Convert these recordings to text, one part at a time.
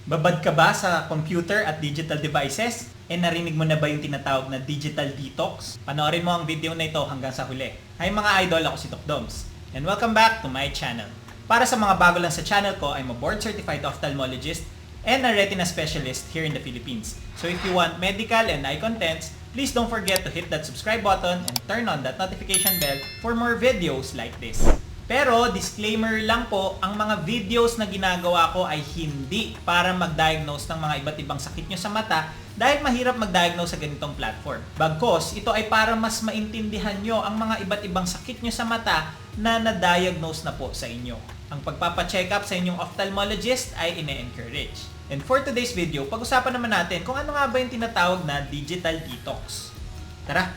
Babad ka ba sa computer at digital devices? Narinig mo na ba yung tinatawag na digital detox? Panoorin mo ang video na ito hanggang sa huli. Hi mga idol, ako si Doc Doms. And welcome back to my channel. Para sa mga bago lang sa channel ko, I'm a board-certified ophthalmologist and a retina specialist here in the Philippines. So if you want medical and eye contents, please don't forget to hit that subscribe button and turn on that notification bell for more videos like this. Pero disclaimer lang po, ang mga videos na ginagawa ko ay hindi para mag-diagnose ng mga iba't ibang sakit nyo sa mata dahil mahirap mag-diagnose sa ganitong platform. Bagkus, ito ay para mas maintindihan nyo ang mga iba't ibang sakit nyo sa mata na na-diagnose na po sa inyo. Ang pagpapacheck up sa inyong ophthalmologist ay ine-encourage. And for today's video, pag-usapan naman natin kung ano nga ba yung tinatawag na digital detox. Tara,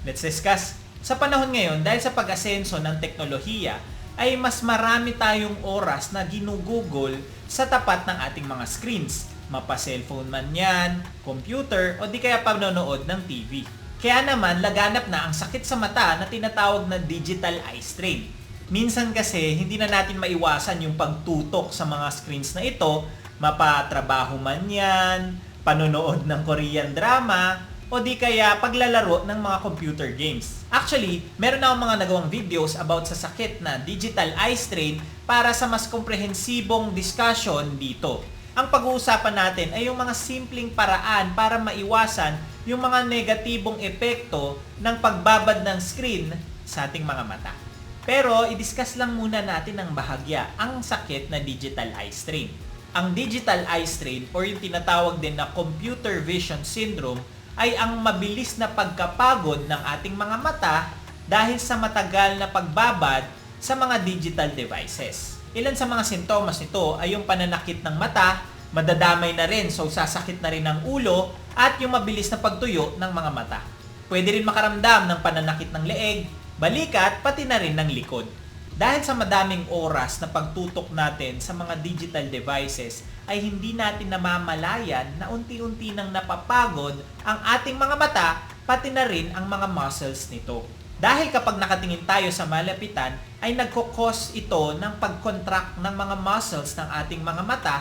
let's discuss. Sa panahon ngayon, dahil sa pag-asenso ng teknolohiya, ay mas marami tayong oras na ginugugol sa tapat ng ating mga screens. Mapa-cellphone man yan, computer, o di kaya panonood ng TV. Kaya naman, laganap na ang sakit sa mata na tinatawag na digital eye strain. Minsan kasi, hindi na natin maiwasan yung pagtutok sa mga screens na ito, mapatrabaho man yan, panonood ng Korean drama, o di kaya paglalaro ng mga computer games. Actually, meron na akong mga nagawang videos about sa sakit na digital eye strain para sa mas komprehensibong discussion dito. Ang pag-uusapan natin ay yung mga simpleng paraan para maiwasan yung mga negatibong epekto ng pagbabad ng screen sa ating mga mata. Pero, i-discuss lang muna natin ng bahagya ang sakit na digital eye strain. Ang digital eye strain o yung tinatawag din na computer vision syndrome ay ang mabilis na pagkapagod ng ating mga mata dahil sa matagal na pagbabad sa mga digital devices. Ilan sa mga sintomas nito ay yung pananakit ng mata, madadamay na rin, so sasakit na rin ang ulo, at yung mabilis na pagtuyo ng mga mata. Pwede rin makaramdam ng pananakit ng leeg, balikat, pati na rin ng likod. Dahil sa madaming oras na pagtutok natin sa mga digital devices, ay hindi natin namamalayan na unti-unti nang napapagod ang ating mga mata, pati na rin ang mga muscles nito. Dahil kapag nakatingin tayo sa malapitan, ay nagkukos ito ng pag-contract ng mga muscles ng ating mga mata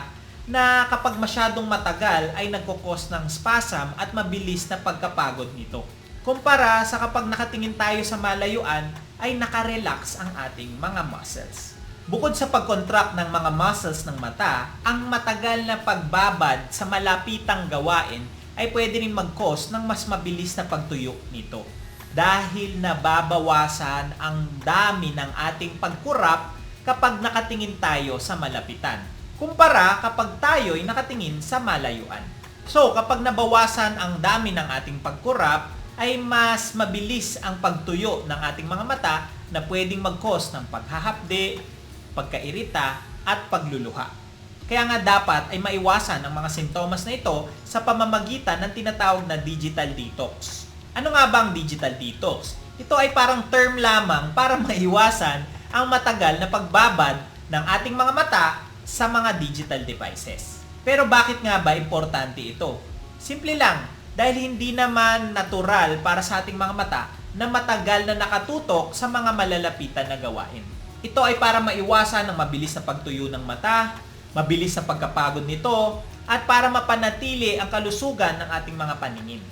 na kapag masyadong matagal ay nagkukos ng spasm at mabilis na pagkapagod nito. Kumpara sa kapag nakatingin tayo sa malayuan, ay nakarelax ang ating mga muscles. Bukod sa pag-contract ng mga muscles ng mata, ang matagal na pagbabad sa malapitang gawain ay pwede rin mag-cause ng mas mabilis na pagtuyo nito. Dahil nababawasan ang dami ng ating pagkurap kapag nakatingin tayo sa malapitan, kumpara kapag tayo'y nakatingin sa malayuan. So, kapag nabawasan ang dami ng ating pagkurap, ay mas mabilis ang pagtuyo ng ating mga mata na pwedeng mag-cause ng paghahapde, pagkairita, at pagluluha. Kaya nga dapat ay maiwasan ang mga sintomas na ito sa pamamagitan ng tinatawag na digital detox. Ano nga ba ang digital detox? Ito ay parang term lamang para maiwasan ang matagal na pagbabad ng ating mga mata sa mga digital devices. Pero bakit nga ba importante ito? Simple lang, dahil hindi naman natural para sa ating mga mata na matagal na nakatutok sa mga malalapitan na gawain. Ito ay para maiwasan ang mabilis na pagtuyo ng mata, mabilis na pagkapagod nito, at para mapanatili ang kalusugan ng ating mga paningin.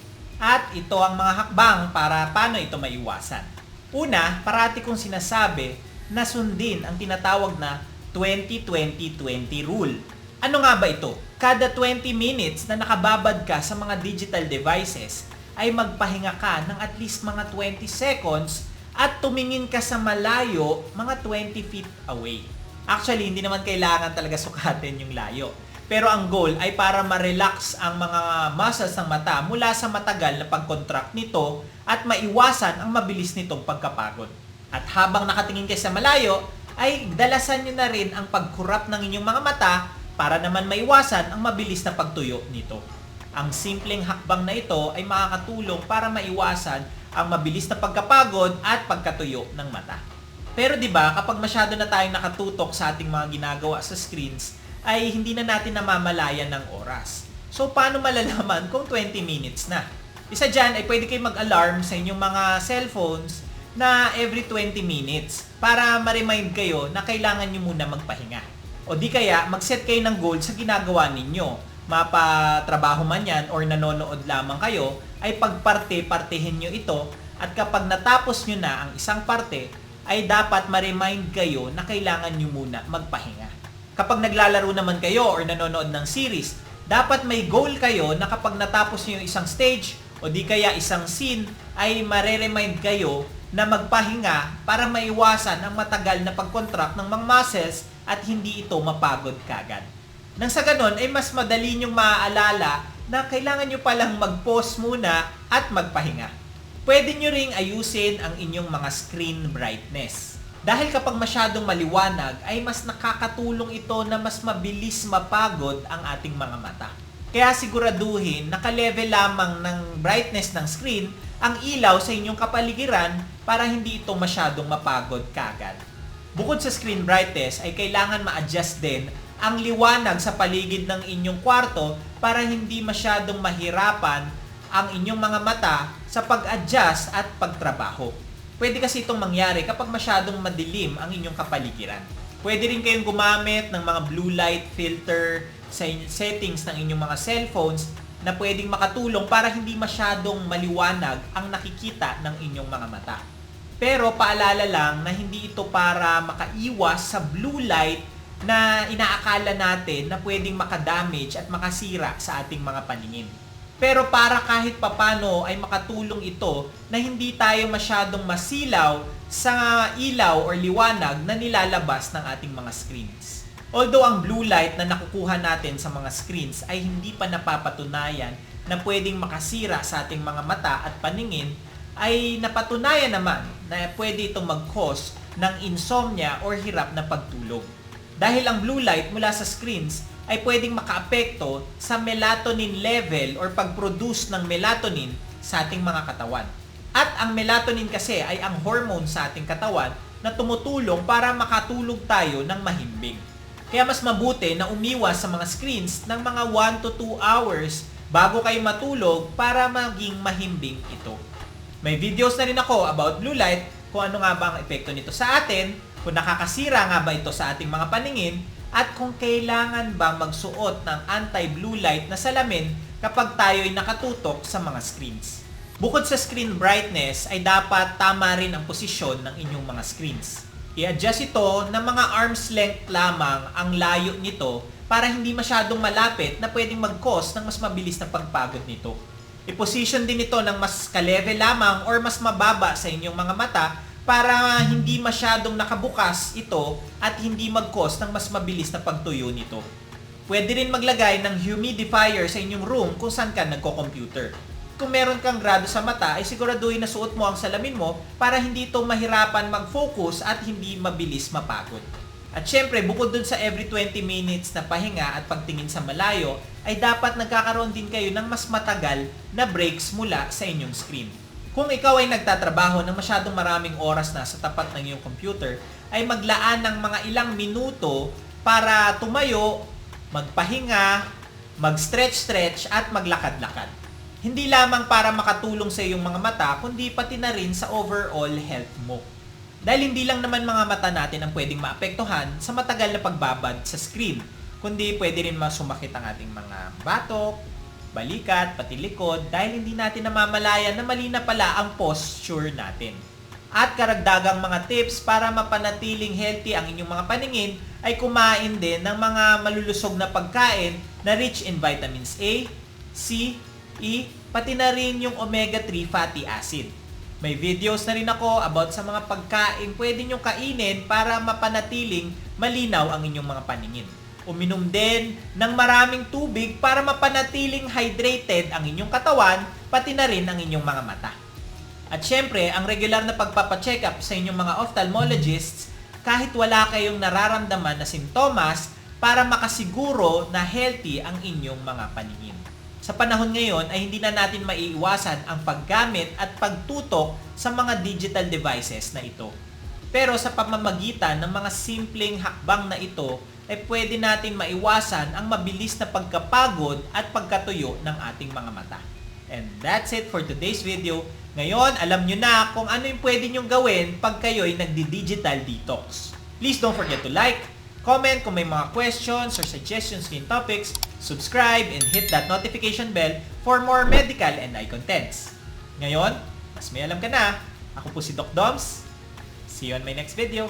At ito ang mga hakbang para paano ito maiwasan. Una, parati kong sinasabi na sundin ang tinatawag na 20-20-20 rule. Ano nga ba ito? Kada 20 minutes na nakababad ka sa mga digital devices, ay magpahinga ka ng at least mga 20 seconds at tumingin ka sa malayo mga 20 feet away. Actually, hindi naman kailangan talaga sukatin yung layo. Pero ang goal ay para ma-relax ang mga muscles ng mata mula sa matagal na pag-contract nito at maiwasan ang mabilis nitong pagkapagod. At habang nakatingin kayo sa malayo, ay dalasan nyo na rin ang pagkurap ng inyong mga mata para naman maiwasan ang mabilis na pagtuyo nito. Ang simpleng hakbang na ito ay makakatulong para maiwasan ang mabilis na pagkapagod at pagkatuyo ng mata. Pero 'di ba, kapag masyado na tayong nakatutok sa ating mga ginagawa sa screens, ay hindi na natin namamalayan ng oras. So paano malalaman kung 20 minutes na? Isa dyan ay pwede kayo mag-alarm sa inyong mga cellphones na every 20 minutes para ma-remind kayo na kailangan nyo muna magpahinga. O di kaya, mag-set kayo ng goal sa ginagawa ninyo. Mapatrabaho man yan or nanonood lamang kayo, ay pagparte-partehin nyo ito at kapag natapos nyo na ang isang parte, ay dapat ma-remind kayo na kailangan nyo muna magpahinga. Kapag naglalaro naman kayo or nanonood ng series, dapat may goal kayo na kapag natapos nyo yung isang stage o di kaya isang scene, ay mare-remind kayo na magpahinga para maiwasan ang matagal na pag-contract ng mga muscles at hindi ito mapagod kagad. Nang sa ganon ay mas madali nyong maaalala na kailangan nyo palang mag-pause muna at magpahinga. Pwede nyo ring ayusin ang inyong mga screen brightness. Dahil kapag masyadong maliwanag ay mas nakakatulong ito na mas mabilis mapagod ang ating mga mata. Kaya siguraduhin naka-level lamang ng brightness ng screen ang ilaw sa inyong kapaligiran para hindi ito masyadong mapagod kagad. Bukod sa screen brightness ay kailangan ma-adjust din ang liwanag sa paligid ng inyong kwarto para hindi masyadong mahirapan ang inyong mga mata sa pag-adjust at pagtrabaho. Pwede kasi itong mangyari kapag masyadong madilim ang inyong kapaligiran. Pwede rin kayong gumamit ng mga blue light filter sa settings ng inyong mga cellphones na pwedeng makatulong para hindi masyadong maliwanag ang nakikita ng inyong mga mata. Pero paalala lang na hindi ito para makaiwas sa blue light na inaakala natin na pwedeng makadamage at makasira sa ating mga paningin. Pero para kahit papano ay makatulong ito na hindi tayo masyadong masilaw sa ilaw or liwanag na nilalabas ng ating mga screens. Although ang blue light na nakukuha natin sa mga screens ay hindi pa napapatunayan na pwedeng makasira sa ating mga mata at paningin, ay napatunayan naman na pwede itong mag-cause ng insomnia or hirap na pagtulog. Dahil ang blue light mula sa screens ay pwedeng makaapekto sa melatonin level or pag-produce ng melatonin sa ating mga katawan. At ang melatonin kasi ay ang hormone sa ating katawan na tumutulong para makatulog tayo ng mahimbing. Kaya mas mabuti na umiwas sa mga screens ng mga 1 to 2 hours bago kayo matulog para maging mahimbing ito. May videos na rin ako about blue light, kung ano nga ba ang epekto nito sa atin, kung nakakasira nga ba ito sa ating mga paningin, at kung kailangan ba magsuot ng anti-blue light na salamin kapag tayo'y nakatutok sa mga screens. Bukod sa screen brightness, ay dapat tama rin ang posisyon ng inyong mga screens. I-adjust ito na mga arm's length lamang ang layo nito para hindi masyadong malapit na pwedeng mag-cause ng mas mabilis na pagpagod nito. I-position din ito ng mas ka-level lamang or mas mababa sa inyong mga mata para hindi masyadong nakabukas ito at hindi mag-cause ng mas mabilis na pagtuyo nito. Pwede rin maglagay ng humidifier sa inyong room kung saan ka nagko-computer. Kung meron kang grado sa mata, ay siguraduhin na suot mo ang salamin mo para hindi ito mahirapan mag-focus at hindi mabilis mapagod. At syempre, bukod dun sa every 20 minutes na pahinga at pagtingin sa malayo, ay dapat nagkakaroon din kayo ng mas matagal na breaks mula sa inyong screen. Kung ikaw ay nagtatrabaho ng masyadong maraming oras na sa tapat ng iyong computer, ay maglaan ng mga ilang minuto para tumayo, magpahinga, mag-stretch-stretch at maglakad-lakad. Hindi lamang para makatulong sa iyong mga mata, kundi pati na rin sa overall health mo. Dahil hindi lang naman mga mata natin ang pwedeng maapektuhan sa matagal na pagbabad sa screen, kundi pwede rin masumakit ang ating mga batok, balikat, pati likod dahil hindi natin namamalayan na mali na pala ang posture natin. At karagdagang mga tips para mapanatiling healthy ang inyong mga paningin ay kumain din ng mga malulusog na pagkain na rich in vitamins A, C, E, pati na rin yung omega-3 fatty acid. May videos na rin ako about sa mga pagkain pwede nyong kainin para mapanatiling malinaw ang inyong mga paningin. Uminom din ng maraming tubig para mapanatiling hydrated ang inyong katawan, pati na rin ang inyong mga mata. At syempre, ang regular na pagpapacheck up sa inyong mga ophthalmologists kahit wala kayong nararamdaman na sintomas para makasiguro na healthy ang inyong mga paningin. Sa panahon ngayon ay hindi na natin maiiwasan ang paggamit at pagtutok sa mga digital devices na ito. Pero sa pamamagitan ng mga simpleng hakbang na ito, ay pwede natin maiwasan ang mabilis na pagkapagod at pagkatuyo ng ating mga mata. And that's it for today's video. Ngayon, alam nyo na kung ano yung pwede nyong gawin pag kayo'y nagdi-digital detox. Please don't forget to like, Comment kung may mga questions or suggestions in topics, subscribe, and hit that notification bell for more medical and eye contents. Ngayon, mas may alam ka na. Ako po si Doc Doms. See you on my next video.